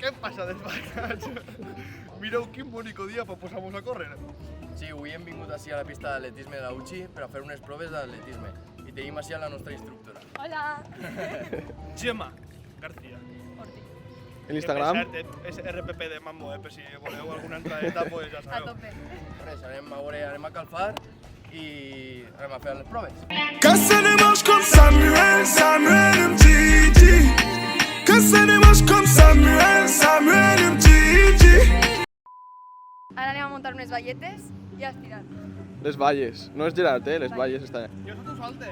Què passa, desbacats? Mireu quin bonic dia per posar-nos a córrer. Sí, avui hem vingut així a la pista d'atletisme de la UCI per a fer unes proves d'atletisme. I tenim així a la nostra instructora. Hola. Gemma García. L'Instagram? És RPP de Mambo, per si voleu alguna entradeta, pues ja A sabeu. tope. Res, anem a calfar i anem a fer les proves. Caçaremos com Samuel, Samuel Gigi. Caçaremos com Samuel, Samuel Gigi. Ara anem a muntar unes balletes i a estirar. Les Valles. No és Gerard, les Valles està allà. Jo sóc un salte,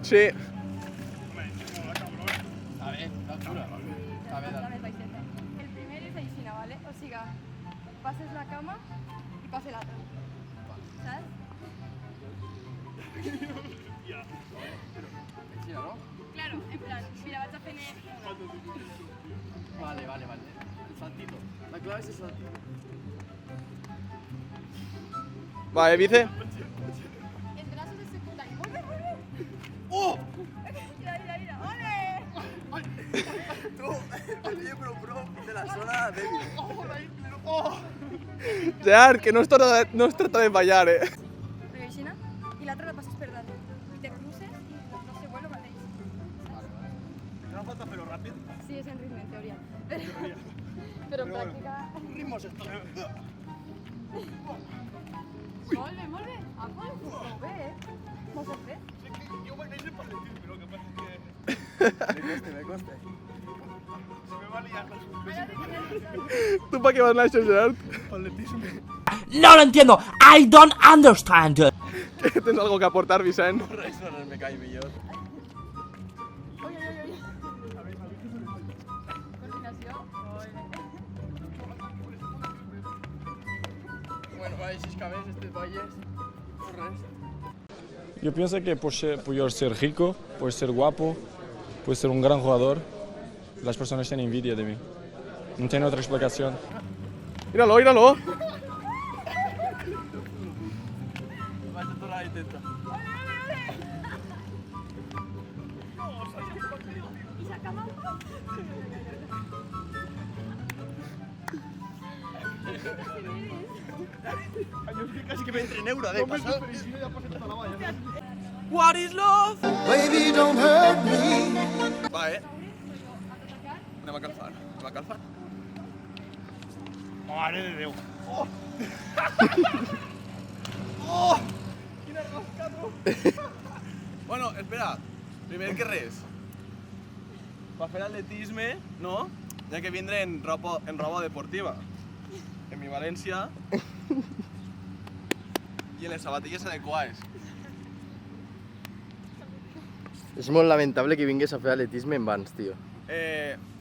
Sí. Està bé, d'altura. Està bé, La més baixeta. El primer és aixina, ¿vale? O sigui, passes la cama i passes l'altra. Saps? Així, no? Claro, en plan, mira, vaig a fer una. Vale. El saltito. La clave és el saltito. Va, Vice. Els braços de secundari. Vuelve. ¡Oh! Mira, ole! Tú, el miembro pro de la zona débil. Gerard, que no es trata de fallar, Però aixina, i l'altra la passes per dalt. I te cruces i no se vuelve mateix. No falta fer-ho ràpid. Sí, és en ritme, en teoria. Però en pràctica... Ritmos esto. Molt bé. Apa, molt bé, Molt ben fet. Jo vaig néixer per atletisme, però el que passa és que Me coste. se me va liar la sorpresa. Ara de Tu pa què vas néixer, Gerard? Atletisme. No lo entiendo. I don't understand. Que tens algo que aportar, Vicent? Res, me cae millor. Oi. Coordinació. Bueno, així que a més, estes valles, no res. Yo pienso que por ser rico, por ser guapo, por ser un gran jugador, las personas tienen envidia de mí. No tiene otra explicación. Míralo. Vaig a tornar a intentar. I s'acaba un poc. Quasi que m'entre neura de passar. What is love? Baby, don't hurt me. Va, Anem a calfar. Mare de Déu. Bueno, espera. Primer que res. Per fer atletisme, no? Hi ha que vindre en roba deportiva. En mi València. I en les sabatilles adequades. És molt lamentable que vingués a fer atletisme en vans, tio.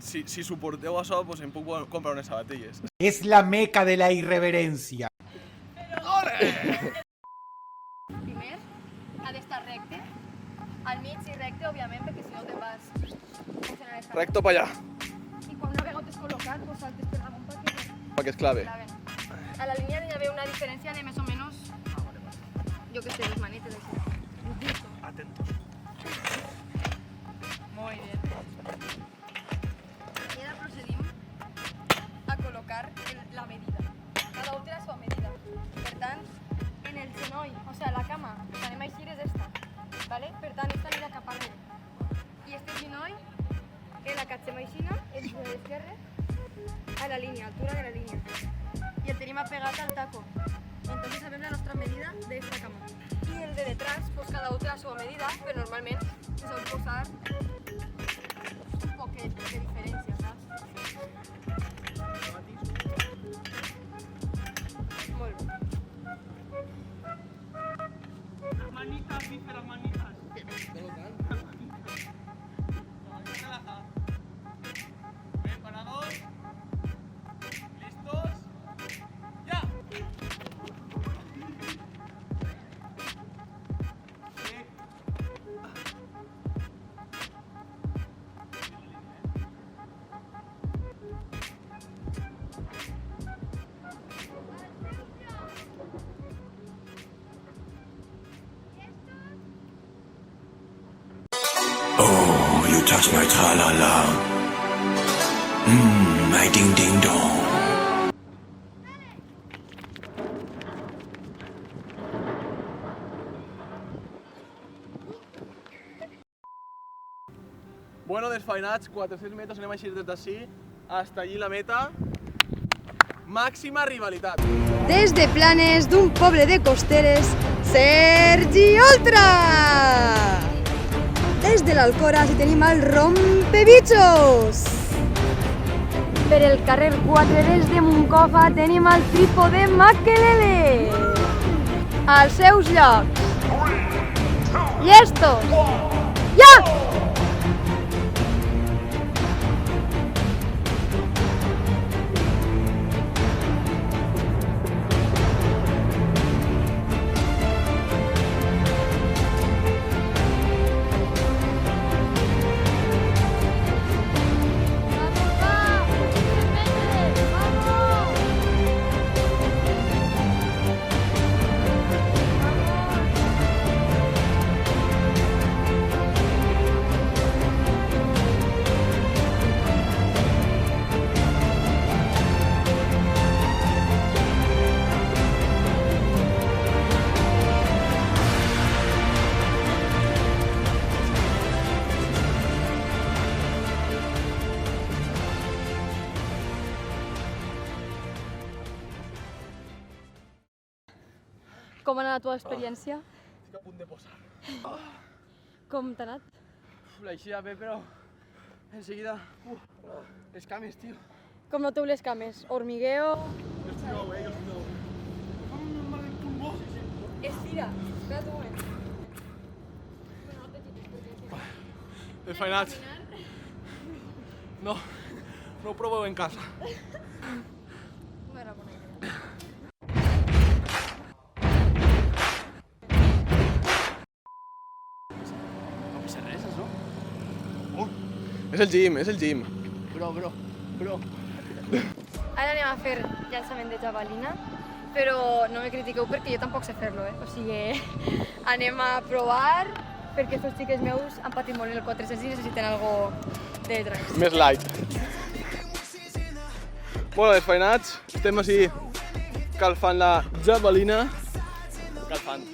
Si suporteu això, pues em puc comprar unes sabatilles. Es la meca de la irreverencia. Primer, ha d'estar recte. Al mig i recte, òbviament, perquè si no te vas... Recto pa allà, I quan una vegada t'has col·locat, pues saltes per damunt perquè és clave. claven. A la línia hi havia una diferència de més o menys... Jo que sé, les manetes, així. Atentos. Muy bien. I ara procedim a col·locar la medida. Cada un té la seva medida. Per tant, en el genoll, o sigui, la cama que anem a eixir és esta. ¿Vale? Per tant, esta anirà cap arrere. I este genoll, la catxem aixina, el genoll esquerre, a la línia, altura de la línia. Y el tenim apegat al taco. Entonces sabem la nostra medida de esta cama. I el de detrás, pues cada un té la seva medida, però normalment se sol posar un poquet de diferència, saps? Molt bé. Las manitas, dice las manitas. Preparados. ¿Listos? ¡Ya! Oh, you touch my tra-la-la. My ding ding dong. Bueno, desfainats, 400 metres, anem a eixir des d'ací, hasta allí la meta. Màxima rivalitat. Des de Planes, d'un poble de costeres, Sergi Oltra! Des de l'Alcora, si tenim el Rompebitxos! Per el carrer 4 des de Moncofa tenim el Trípode Makelele! Als seus llocs! Llestos! Ja! Com ha anat la teva experiència? Estic a punt de posar. Com t'ha anat? L'aixia bé, però en seguida... les cames, tio. Com noteu les cames? Hormigueo? Jo estic nou, jo estic nou. Em fan un mal del pulmó. Estira, espera't un moment. Desfainats. No, no ho proveu en casa. No era bona idea. No passa res, això? És el gym, és el gym. Bro. Ara anem a fer llançament de javelina, però no me critiqueu perquè jo tampoc sé fer-lo, O sigui, anem a provar perquè els xiques meus han patit molt en el 400 i necessiten algo de trans. Més light. Bueno, desfainats, estem així calfant la javelina. Calfant.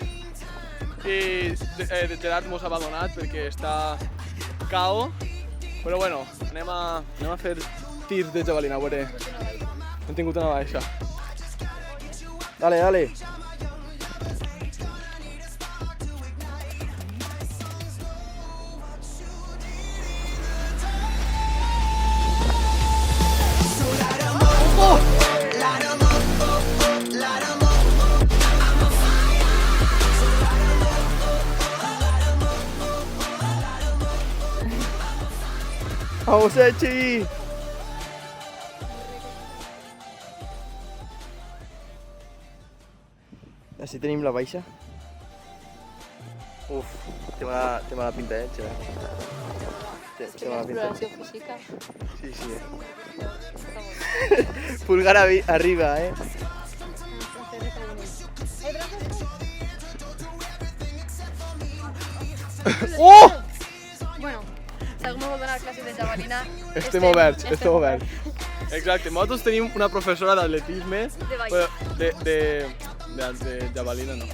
I Gerard mos ha abandonat perquè està cao. Però bueno, anem a fer tirs de javelina, a veure. Hem tingut una baixa. Dale. Vamos, Echi! Així tenim la baixa. Uf, té mala pinta, Gerard. Té mala pinta. Exploració física. Sí. Pulgar arriba, Oh! Bueno, si algú vol donar classes de javelina... Estem oberts. Exacte, nosaltres tenim una professora d'atletisme, De ball. però de javelina no.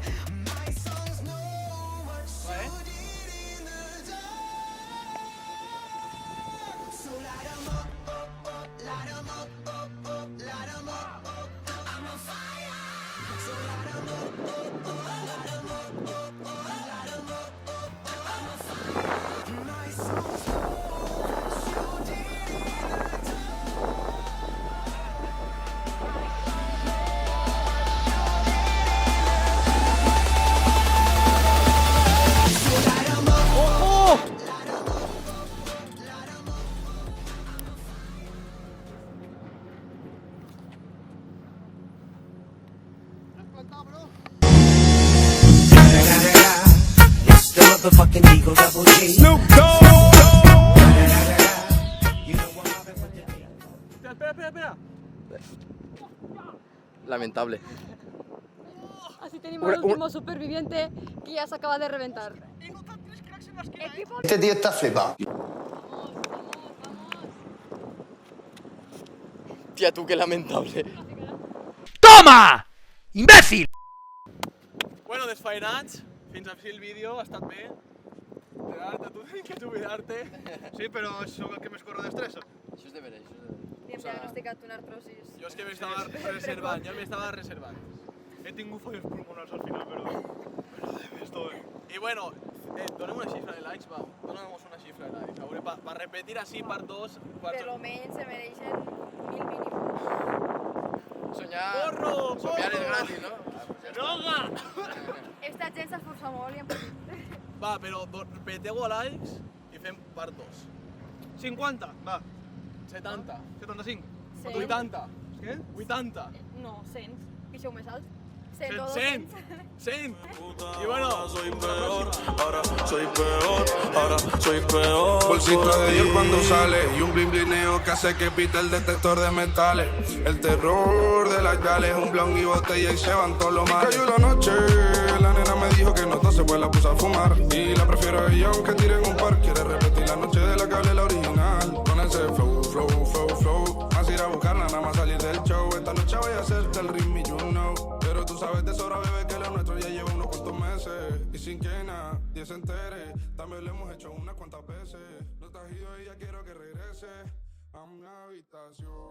Snoop Dogg. Espera. Lamentable. Así tenemos al último superviviente que ya se acaba de reventar. Este tío está flipado. Hostia, tú, qué lamentable. ¡Toma! ¡Imbécil! Bueno, desfainats, fins aquí el vídeo, ha estat bé. Gerard, tu tens que jubilar-te. Sí, però sóc el que més corre d'estressa. Això és de veres, això és de veres. Li hem diagnosticat una artrosis. Jo és que m'estava reservant, jo m'estava reservant. He tingut fallos pulmonars al final, però esto I bueno, donem una xifra de likes, va. Dona'm una xifra de likes. A veure, per repetir així per dos... Per lo menys se mereixen 1000 mínim. Soñar... Porro, Soñar és porro. gratis, no? Ah, pues ja està. Droga! Esta gent s'esforça molt i hem patit. Va, però repeteu a likes i fem per dos. 50, va, 70. 75. 100. 80. Què? 80. No, 100. Pixeu més alt. 100 o 100. 200. 100. Y bueno, Soy peor, ahora soy peor, ahora soy peor. Bolsita de Dior cuando sale y un blin blineo que hace que pite el detector de metales. El terror de las gales, un blon y botella y se van todos los males. Cayó la noche, la nena me dijo que no tose pues la puse a fumar. Y la prefiero a ella aunque tiren un par. Quiere repetir la noche de la que hablé la original. Con ese flow, flow, flow, flow. Más ir a buscarla, nada más salir del show. Esta noche voy a hacerte el ritmo y you know. Pero tú sabes de sobra, bebé, que lo nuestro ya lleva unos cuantos meses. Y sin que nadie se entere, también lo hemos hecho unas cuantas veces. No te has ido y ya quiero que regrese a mi habitación.